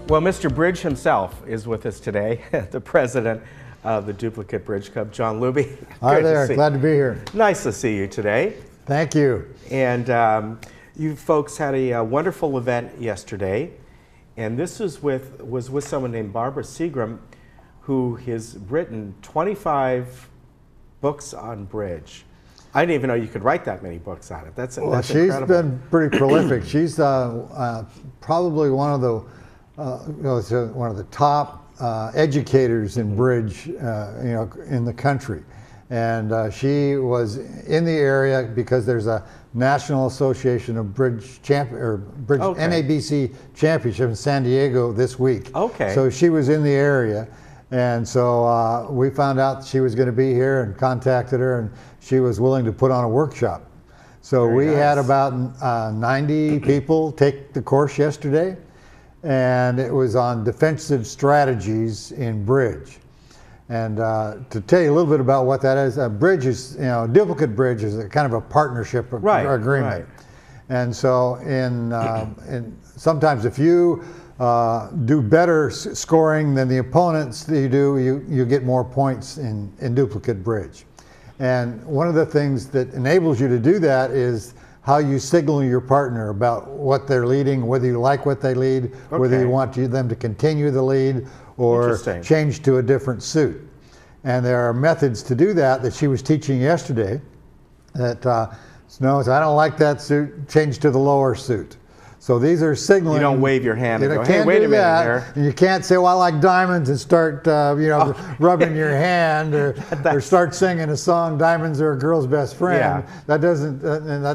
Well, Mr. Bridge himself is with us today, the president of the Duplicate Bridge Club, John Luby. Hi there, glad to be here. Nice to see you today. Thank you. And you folks had a wonderful event yesterday, and this was with someone named Barbara Seagram, who has written 25 books on bridge. I didn't even know you could write that many books on it. That's she's incredible. Been pretty prolific. She's probably one of the top educators in bridge, in the country. And she was in the area because there's a National Association of Bridge NABC Championship in San Diego this week. Okay. So she was in the area. And so we found out she was going to be here and contacted her, and she was willing to put on a workshop. So we had about 90 people take the course yesterday, and it was on defensive strategies in bridge. And to tell you a little bit about what that is, a bridge is, duplicate bridge is a kind of a partnership agreement. Right. And so sometimes if you do better scoring than the opponents that you get more points in duplicate bridge. And one of the things that enables you to do that is how you signal your partner about what they're leading, whether you like what they lead, whether you want them to continue the lead or change to a different suit. And there are methods to do that she was teaching yesterday that knows, I don't like that suit, change to the lower suit. So these are signaling. You don't wave your hand and go, hey, wait a minute there. And you can't say, well, I like diamonds, and start rubbing your hand or start singing a song, Diamonds Are a Girl's Best Friend. Yeah. That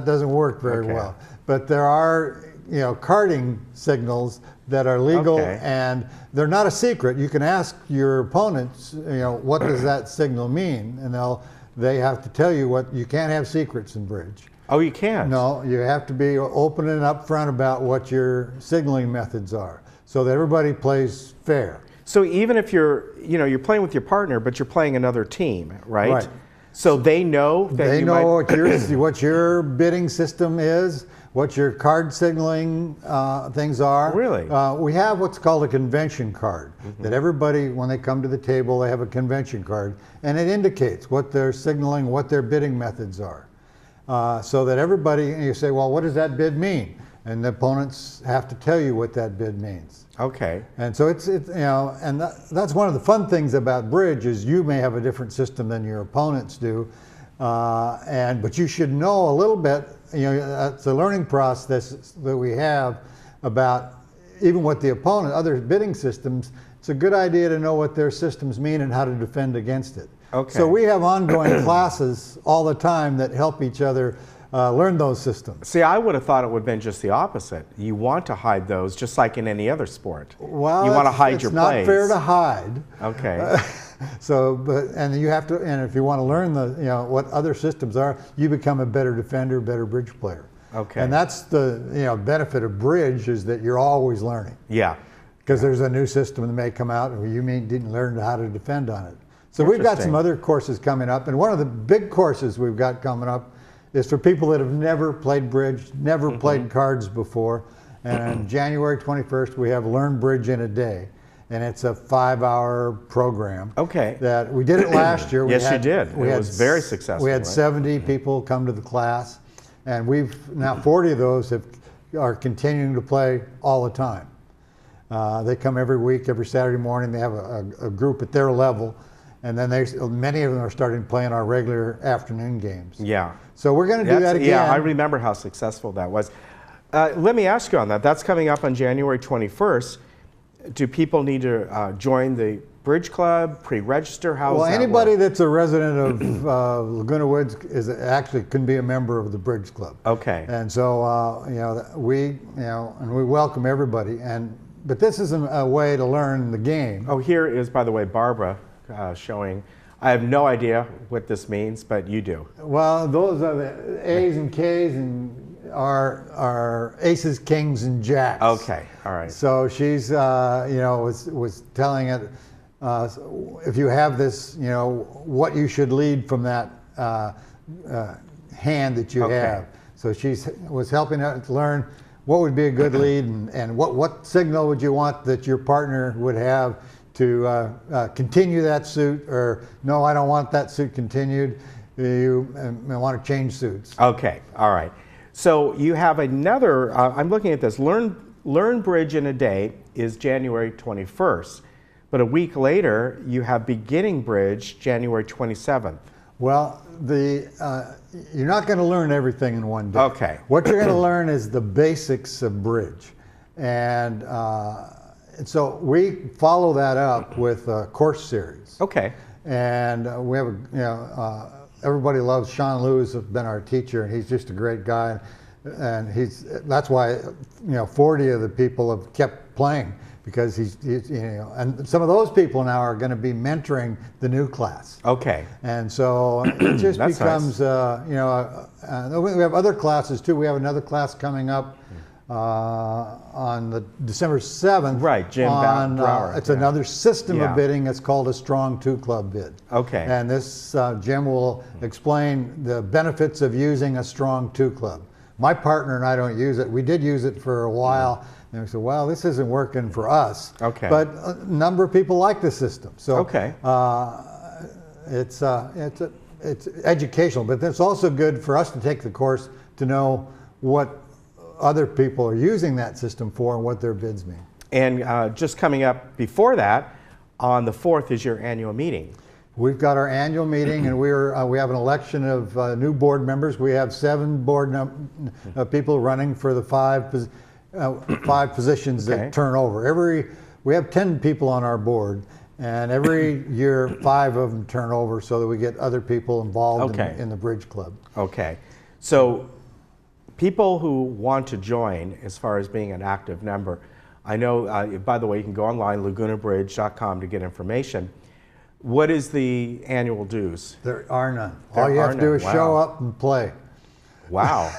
doesn't work very well. But there are carding signals that are legal, and they're not a secret. You can ask your opponents, what does that signal mean? And they have to tell you you can't have secrets in bridge. Oh, you can't? No, you have to be open and upfront about what your signaling methods are so that everybody plays fair. So even if you're playing with your partner, but you're playing another team, right? Right. So they know that they know what your bidding system is, what your card signaling things are. Really? We have what's called a convention card that everybody, when they come to the table, they have a convention card, and it indicates what they're signaling, what their bidding methods are. So that everybody, you say, well, what does that bid mean? And the opponents have to tell you what that bid means. Okay. And so and that's one of the fun things about bridge is you may have a different system than your opponents do, but you should know a little bit. It's a learning process that we have about even what the other bidding systems. It's a good idea to know what their systems mean and how to defend against it. Okay. So we have ongoing classes all the time that help each other learn those systems. See, I would have thought it would have been just the opposite. You want to hide those, just like in any other sport. Well, you want to hide your plays. It's not fair to hide. Okay. And you have to, and if you want to learn what other systems are, you become a better defender, better bridge player. Okay. And that's the benefit of bridge is that you're always learning. Yeah. Because there's a new system that may come out, and you didn't learn how to defend on it. So we've got some other courses coming up, and one of the big courses we've got coming up is for people that have never played bridge, never played cards before. And on January 21st, we have Learn Bridge in a Day, and it's a 5-hour program. Okay. That we did it last year. Yes, you did. It was very successful. We had 70 people come to the class, and now 40 of those are continuing to play all the time. They come every week, every Saturday morning. They have a group at their level. And then many of them are starting playing our regular afternoon games. Yeah. So we're going to do that again. Yeah, I remember how successful that was. Let me ask you on that. That's coming up on January 21st. Do people need to join the Bridge Club, pre-register? How does that anybody work? That's a resident of Laguna Woods actually can be a member of the Bridge Club. Okay. And so we welcome everybody. But this is a way to learn the game. Oh, here is, by the way, Barbara. Showing. I have no idea what this means, but you do. Well, those are the A's and K's and are aces, kings, and jacks. Okay, all right. So she's, was telling it, if you have this, what you should lead from that hand that you have. So she was helping us learn what would be a good lead, and what signal would you want that your partner would have to continue that suit, or no, I don't want that suit continued. You want to change suits. Okay, all right. So you have another, I'm looking at this, Learn Bridge in a Day is January 21st, but a week later you have Beginning Bridge January 27th. Well, you're not going to learn everything in one day. Okay. What you're going to learn is the basics of bridge. And so we follow that up with a course series. Okay. And we have, everybody loves Sean Lewis, has been our teacher, and he's just a great guy. And that's why, 40 of the people have kept playing, because he's and some of those people now are going to be mentoring the new class. Okay. And so it just becomes, nice. We have other classes too. We have another class coming up on the December 7th. Right, Jim Brower. It's another system of bidding. It's called a Strong 2 Club bid. Okay. And this, Jim will explain the benefits of using a Strong 2 Club. My partner and I don't use it. We did use it for a while. And we said, well, this isn't working for us. Okay. But a number of people like the system. So okay. It's educational, but it's also good for us to take the course to know what other people are using that system for and what their bids mean. And just coming up before that, on the 4th is your annual meeting. We've got our annual meeting, and we have an election of new board members. We have 7 board people running for the 5 positions that turn over. We have 10 people on our board, and every year 5 of them turn over so that we get other people involved in the Bridge Club. Okay. So people who want to join, as far as being an active member, I know, by the way, you can go online, lagunabridge.com, to get information. What is the annual dues? There are none. All you have to do is show up and play. Wow.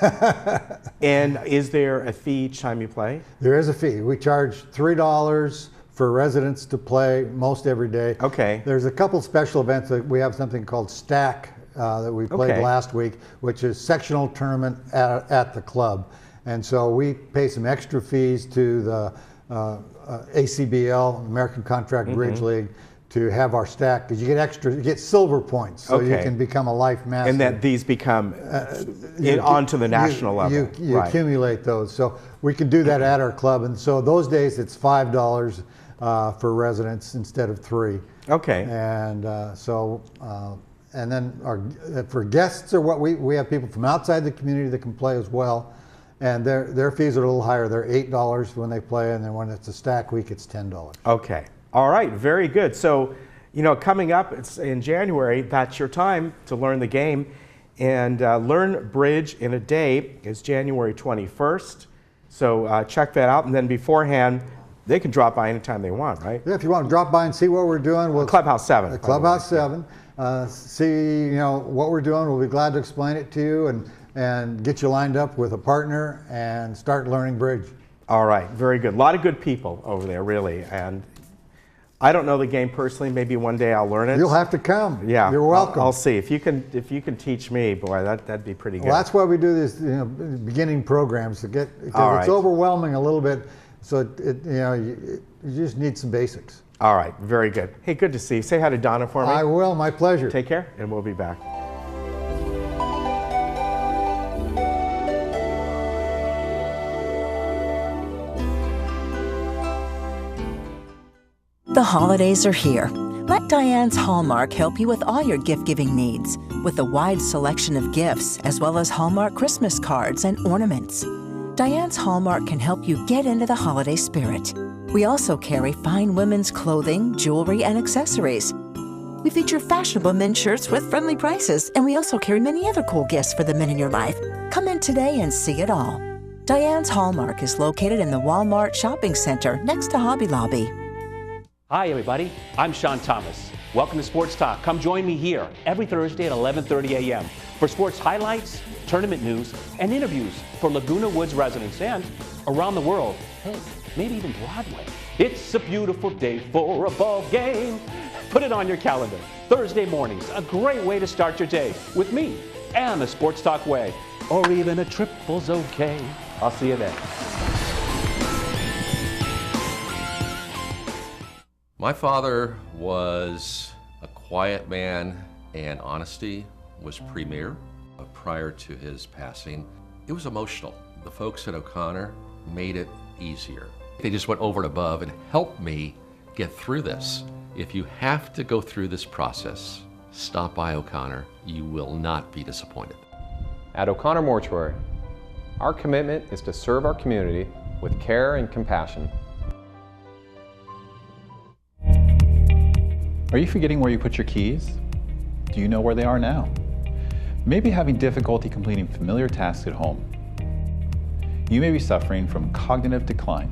And is there a fee each time you play? There is a fee. We charge $3 for residents to play most every day. Okay. There's a couple special events. We have something called Stack that we played last week, which is sectional tournament at the club. And so we pay some extra fees to the ACBL, American Contract Bridge League, to have our stack, because you get silver points, so you can become a life master. And that these become onto the national level. You accumulate those. So we can do that at our club. And so those days it's $5 for residents instead of $3. Okay. And and then for guests, or what we have people from outside the community that can play as well. And their fees are a little higher. They're $8 when they play, and then when it's a stack week, it's $10. Okay. All right, very good. So, coming up, it's in January, that's your time to learn the game. And Learn Bridge in a Day is January 21st. So check that out. And then beforehand, they can drop by anytime they want, right? Yeah, if you want to drop by and see what we're doing. Clubhouse 7. Clubhouse 7. See what we're doing. We'll be glad to explain it to you and get you lined up with a partner and start learning bridge. All right, very good. A lot of good people over there, really. And I don't know the game personally. Maybe one day I'll learn it. You'll have to come. Yeah, you're welcome. I'll see if you can teach me. Boy, that'd be pretty good. Well, that's why we do this, beginning programs to get, because it's overwhelming a little bit. So you just need some basics. All right, very good. Hey, good to see you. Say hi to Donna for me. I will. My pleasure. Take care, and we'll be back. The holidays are here. Let Diane's Hallmark help you with all your gift-giving needs, with a wide selection of gifts, as well as Hallmark Christmas cards and ornaments. Diane's Hallmark can help you get into the holiday spirit. We also carry fine women's clothing, jewelry, and accessories. We feature fashionable men's shirts with friendly prices, and we also carry many other cool gifts for the men in your life. Come in today and see it all. Diane's Hallmark is located in the Walmart Shopping Center next to Hobby Lobby. Hi everybody, I'm Sean Thomas. Welcome to Sports Talk. Come join me here every Thursday at 11:30 a.m. for sports highlights, tournament news, and interviews for Laguna Woods residents and around the world. Hey, maybe even Broadway. It's a beautiful day for a ball game. Put it on your calendar. Thursday mornings, a great way to start your day with me and the Sports Talk way. Or even a triple's okay. I'll see you then. My father was a quiet man, and honesty was premier. Prior to his passing, it was emotional. The folks at O'Connor made it easier. They just went over and above and helped me get through this. If you have to go through this process, stop by O'Connor. You will not be disappointed. At O'Connor Mortuary, our commitment is to serve our community with care and compassion. Are you forgetting where you put your keys? Do you know where they are now? Maybe having difficulty completing familiar tasks at home. You may be suffering from cognitive decline.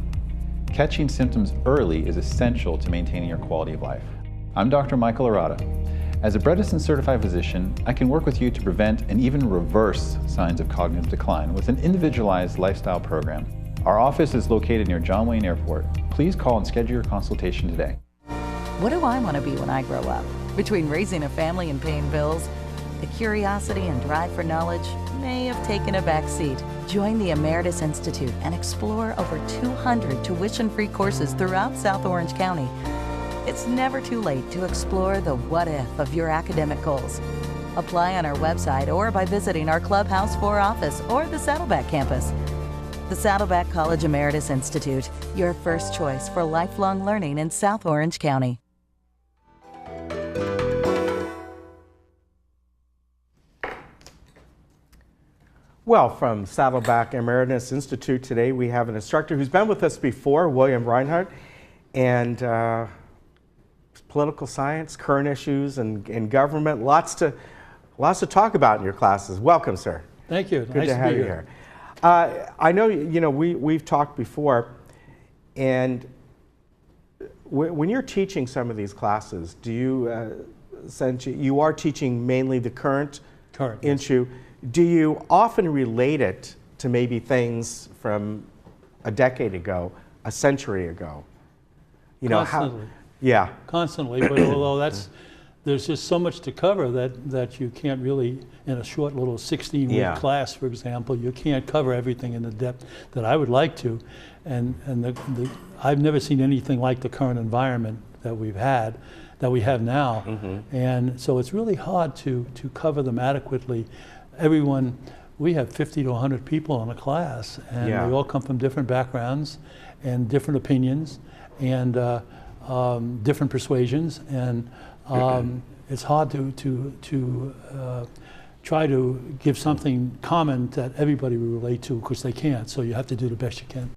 Catching symptoms early is essential to maintaining your quality of life. I'm Dr. Michael Arata. As a Bredesen certified physician, I can work with you to prevent and even reverse signs of cognitive decline with an individualized lifestyle program. Our office is located near John Wayne Airport. Please call and schedule your consultation today. What do I want to be when I grow up? Between raising a family and paying bills, the curiosity and drive for knowledge may have taken a back seat. Join the Emeritus Institute and explore over 200 tuition-free courses throughout South Orange County. It's never too late to explore the what if of your academic goals. Apply on our website or by visiting our Clubhouse 4 office or the Saddleback campus. The Saddleback College Emeritus Institute, your first choice for lifelong learning in South Orange County. Well, from Saddleback Emeritus Institute today, we have an instructor who's been with us before, William Reinhardt, and political science, current issues, and government. Lots to talk about in your classes. Welcome, sir. Thank you. Good to have you here. I know we've talked before, and when you're teaching some of these classes, do you since you are teaching mainly the current issue? Do you often relate it to maybe things from a decade ago, a century ago? Constantly. Yeah. Constantly, but although there's just so much to cover that you can't really, in a short little 16-week class, for example, you can't cover everything in the depth that I would like to. And I've never seen anything like the current environment that we have now. Mm-hmm. And so it's really hard to cover them adequately. We have 50 to 100 people in a class, and they all come from different backgrounds and different opinions and different persuasions, and it's hard to try to give something common that everybody will relate to, because they can't, so you have to do the best you can.